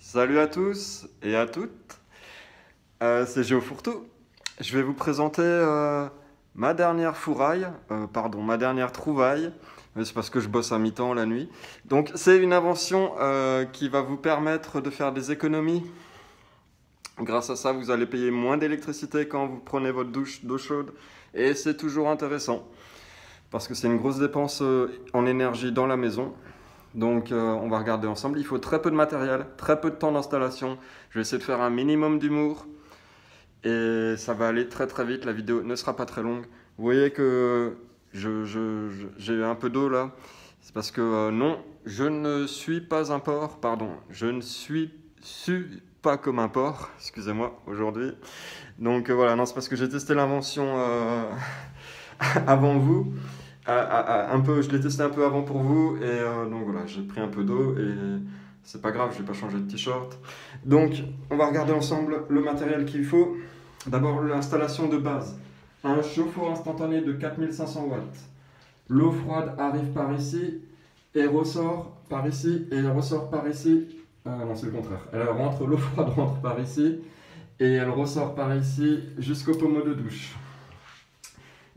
Salut à tous et à toutes, c'est Géo Fourteau. Je vais vous présenter ma dernière ma dernière trouvaille. C'est parce que je bosse à mi-temps la nuit. Donc c'est une invention qui va vous permettre de faire des économies. Grâce à ça, vous allez payer moins d'électricité quand vous prenez votre douche d'eau chaude. Et c'est toujours intéressant parce que c'est une grosse dépense en énergie dans la maison. Donc on va regarder ensemble. Il faut très peu de matériel, très peu de temps d'installation. Je vais essayer de faire un minimum d'humour et ça va aller très très vite. La vidéo ne sera pas très longue. Vous voyez que j'ai un peu d'eau là. C'est parce que non, je ne suis pas un porc. Pardon, je ne suis pas comme un porc. Excusez-moi aujourd'hui. Donc voilà, non, c'est parce que j'ai testé l'invention avant vous. Je l'ai testé un peu avant pour vous et donc voilà, j'ai pris un peu d'eau et c'est pas grave, je vais pas changer de t-shirt. Donc on va regarder ensemble le matériel qu'il faut. D'abord l'installation de base, un chauffe-eau instantané de 4500 watts. L'eau froide arrive par ici et ressort par ici et elle ressort par ici. Ah non, c'est le contraire. L'eau froide rentre par ici et elle ressort par ici jusqu'au pommeau de douche.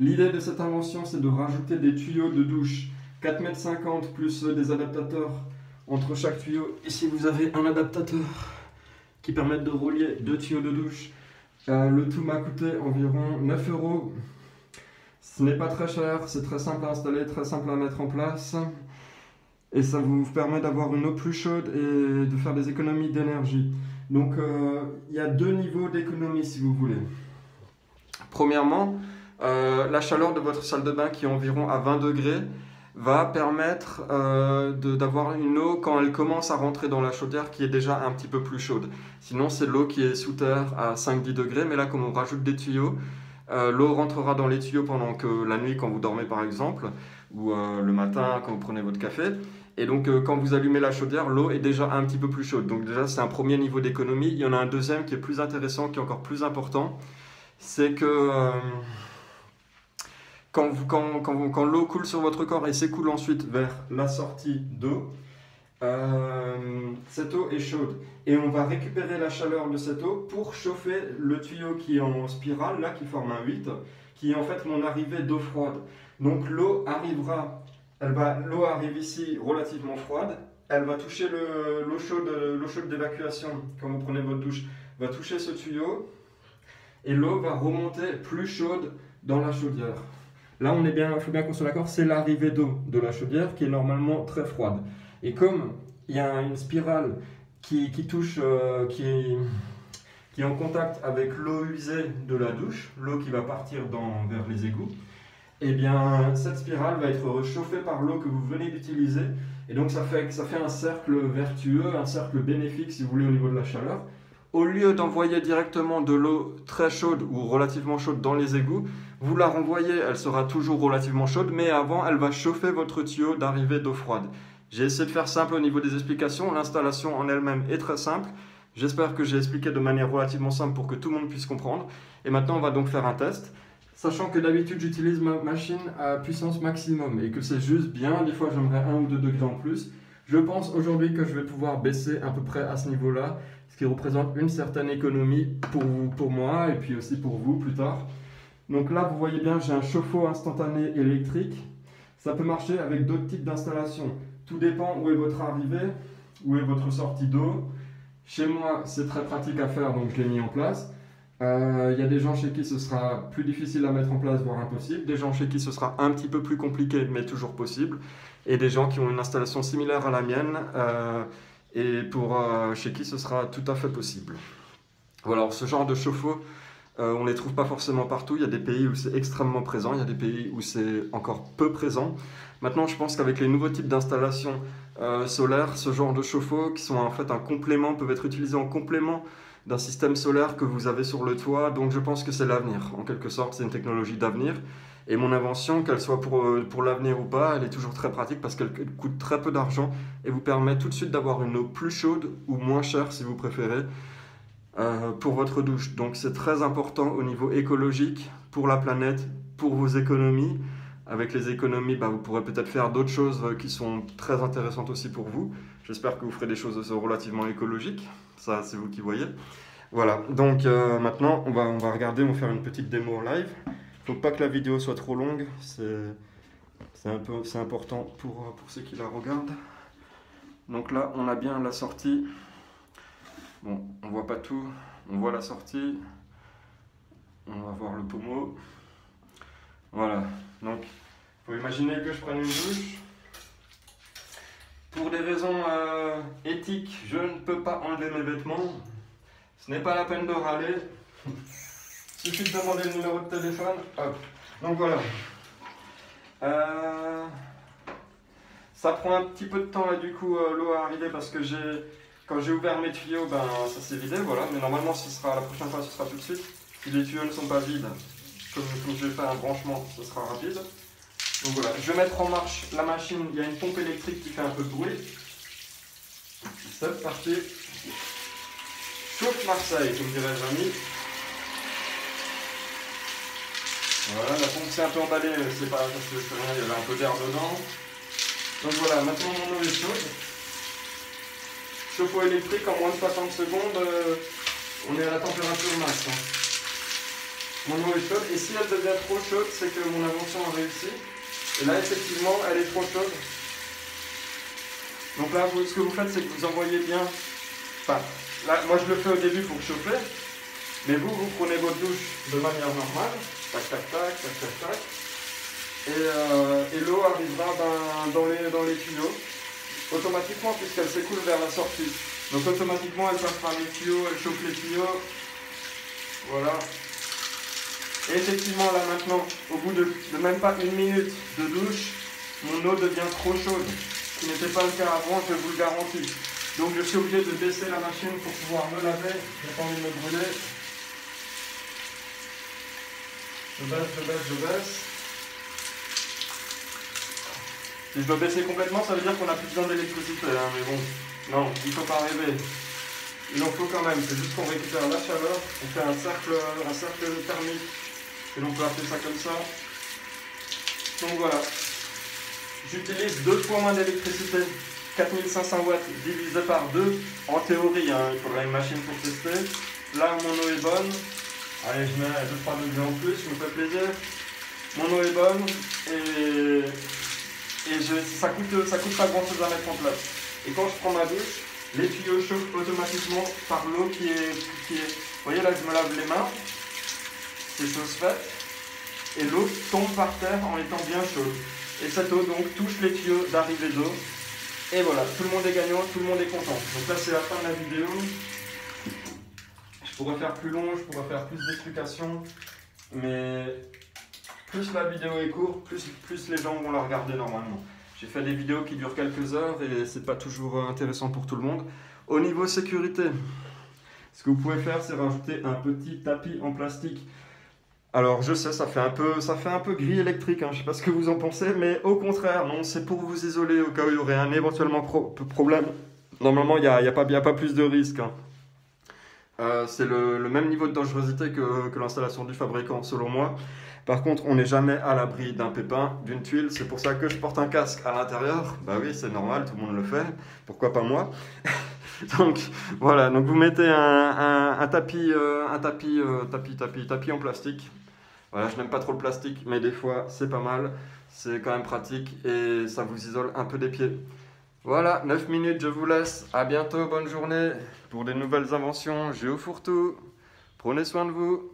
L'idée de cette invention, c'est de rajouter des tuyaux de douche 4,50 m plus des adaptateurs entre chaque tuyau. Ici, vous avez un adaptateur qui permet de relier deux tuyaux de douche. Le tout m'a coûté environ 9 €. Ce n'est pas très cher, c'est très simple à installer, très simple à mettre en place. Et ça vous permet d'avoir une eau plus chaude et de faire des économies d'énergie. Donc, il y a deux niveaux d'économie si vous voulez. Premièrement, la chaleur de votre salle de bain qui est environ à 20 degrés va permettre d'avoir une eau quand elle commence à rentrer dans la chaudière qui est déjà un petit peu plus chaude. Sinon c'est l'eau qui est sous terre à 5-10 degrés, mais là comme on rajoute des tuyaux, l'eau rentrera dans les tuyaux pendant que la nuit quand vous dormez par exemple, ou le matin quand vous prenez votre café. Et donc quand vous allumez la chaudière, l'eau est déjà un petit peu plus chaude. Donc déjà c'est un premier niveau d'économie. Il y en a un deuxième qui est plus intéressant, qui est encore plus important. C'est que quand l'eau coule sur votre corps et s'écoule ensuite vers la sortie d'eau, cette eau est chaude. Et on va récupérer la chaleur de cette eau pour chauffer le tuyau qui est en spirale, là, qui forme un 8, qui est en fait mon arrivée d'eau froide. Donc l'eau arrive ici relativement froide, elle va toucher l'eau chaude d'évacuation, quand vous prenez votre douche, va toucher ce tuyau, et l'eau va remonter plus chaude dans la chaudière. Là, il faut bien qu'on soit d'accord, c'est l'arrivée d'eau de la chaudière qui est normalement très froide. Et comme il y a une spirale qui est en contact avec l'eau usée de la douche, l'eau qui va partir vers les égouts, et bien cette spirale va être réchauffée par l'eau que vous venez d'utiliser. Et donc ça fait un cercle vertueux, un cercle bénéfique si vous voulez au niveau de la chaleur. Au lieu d'envoyer directement de l'eau très chaude ou relativement chaude dans les égouts, vous la renvoyez, elle sera toujours relativement chaude, mais avant, elle va chauffer votre tuyau d'arrivée d'eau froide. J'ai essayé de faire simple au niveau des explications, l'installation en elle-même est très simple. J'espère que j'ai expliqué de manière relativement simple pour que tout le monde puisse comprendre. Et maintenant, on va donc faire un test. Sachant que d'habitude, j'utilise ma machine à puissance maximum et que c'est juste bien, des fois j'aimerais 1 ou 2 degrés en plus. Je pense aujourd'hui que je vais pouvoir baisser à peu près à ce niveau-là, ce qui représente une certaine économie pour moi et puis aussi pour vous plus tard. Donc là, vous voyez bien, j'ai un chauffe-eau instantané électrique. Ça peut marcher avec d'autres types d'installations. Tout dépend où est votre arrivée, où est votre sortie d'eau. Chez moi, c'est très pratique à faire, donc je l'ai mis en place. Il y a des gens chez qui ce sera plus difficile à mettre en place, voire impossible. Des gens chez qui ce sera un petit peu plus compliqué, mais toujours possible. Et des gens qui ont une installation similaire à la mienne, chez qui ce sera tout à fait possible. Voilà, alors ce genre de chauffe-eau, on ne les trouve pas forcément partout. Il y a des pays où c'est extrêmement présent, il y a des pays où c'est encore peu présent. Maintenant, je pense qu'avec les nouveaux types d'installations solaires, ce genre de chauffe-eau, qui sont en fait un complément, peuvent être utilisés en complément d'un système solaire que vous avez sur le toit. Donc je pense que c'est l'avenir. En quelque sorte, c'est une technologie d'avenir. Et mon invention, qu'elle soit pour l'avenir ou pas, elle est toujours très pratique parce qu'elle coûte très peu d'argent et vous permet tout de suite d'avoir une eau plus chaude ou moins chère si vous préférez. Pour votre douche. Donc c'est très important au niveau écologique, pour la planète, pour vos économies. Avec les économies, vous pourrez peut-être faire d'autres choses qui sont très intéressantes aussi pour vous. J'espère que vous ferez des choses relativement écologiques. Ça, c'est vous qui voyez. Voilà, donc maintenant, on va regarder, on va faire une petite démo en live. Il ne faut pas que la vidéo soit trop longue. C'est important pour ceux qui la regardent. Donc là, on a bien la sortie. Bon, on voit pas tout. On voit la sortie. On va voir le pommeau. Voilà, donc il faut imaginer que je prenne une douche. Pour des raisons éthiques, je ne peux pas enlever mes vêtements. Ce n'est pas la peine de râler. Il suffit de demander le numéro de téléphone. Hop. Donc voilà. Ça prend un petit peu de temps là du coup l'eau à arriver parce que quand j'ai ouvert mes tuyaux, ben ça s'est vidé, voilà. Mais normalement la prochaine fois ce sera tout de suite. Si les tuyaux ne sont pas vides, comme je vais faire un branchement, ce sera rapide. Donc voilà, je vais mettre en marche la machine, il y a une pompe électrique qui fait un peu de bruit. C'est parti. Chauffe Marseille, comme dirait l'ami. Voilà, la pompe s'est un peu emballée, c'est pas parce que rien, il y avait un peu d'air dedans. Donc voilà, maintenant mon eau est chaude. Chauffe-eau électrique en moins de 60 secondes, on est à la température max. Mon eau est chaude, et si elle devient trop chaude, c'est que mon invention a réussi. Et là, effectivement, elle est trop chaude. Donc là, ce que vous faites, c'est que vous envoyez bien... Enfin, là, moi je le fais au début pour chauffer, mais vous prenez votre douche de manière normale. Tac, tac, tac, tac, tac, tac. Et l'eau arrivera dans les tuyaux, automatiquement, puisqu'elle s'écoule vers la sortie. Donc automatiquement, elle passe par les tuyaux, elle chauffe les tuyaux. Voilà. Et effectivement, là maintenant, au bout de même pas une minute de douche, mon eau devient trop chaude. Ce qui n'était pas le cas avant, je vous le garantis. Donc je suis obligé de baisser la machine pour pouvoir me laver. J'ai pas envie de me brûler. Je baisse, je baisse, je baisse. Si je dois baisser complètement, ça veut dire qu'on n'a plus besoin d'électricité. Hein, mais bon, non, il ne faut pas rêver. Il en faut quand même. C'est juste qu'on récupère la chaleur. On fait un cercle thermique. Et l'on peut appeler ça comme ça. Donc voilà. J'utilise 2 fois moins d'électricité. 4500 watts divisé par 2. En théorie, hein, il faudrait une machine pour tester. Là, mon eau est bonne. Allez, je mets 2-3 degrés en plus, je me fais plaisir. Mon eau est bonne et ça coûte pas grand chose à mettre en place. Et quand je prends ma douche, les tuyaux chauffent automatiquement par l'eau qui est... Vous voyez là, je me lave les mains, c'est chose faite, et l'eau tombe par terre en étant bien chaude. Et cette eau donc touche les tuyaux d'arrivée d'eau. Et voilà, tout le monde est gagnant, tout le monde est content. Donc là, c'est la fin de la vidéo. Je pourrais faire plus long, je pourrais faire plus d'explications, mais plus la vidéo est courte, plus les gens vont la regarder normalement. J'ai fait des vidéos qui durent quelques heures et c'est pas toujours intéressant pour tout le monde. Au niveau sécurité, ce que vous pouvez faire, c'est rajouter un petit tapis en plastique. Alors je sais, ça fait un peu grille électrique, hein, je sais pas ce que vous en pensez, mais au contraire, non, c'est pour vous isoler au cas où il y aurait un éventuellement problème. Normalement, il n'y a pas plus de risque. Hein. C'est le même niveau de dangerosité que l'installation du fabricant, selon moi. Par contre, on n'est jamais à l'abri d'un pépin, d'une tuile. C'est pour ça que je porte un casque à l'intérieur. Bah oui, c'est normal, tout le monde le fait. Pourquoi pas moi? Donc voilà, donc vous mettez un tapis en plastique. Voilà, je n'aime pas trop le plastique, mais des fois c'est pas mal. C'est quand même pratique et ça vous isole un peu des pieds. Voilà, 9 minutes, je vous laisse. À bientôt, bonne journée pour des nouvelles inventions. Géo Fourre-tout. Prenez soin de vous.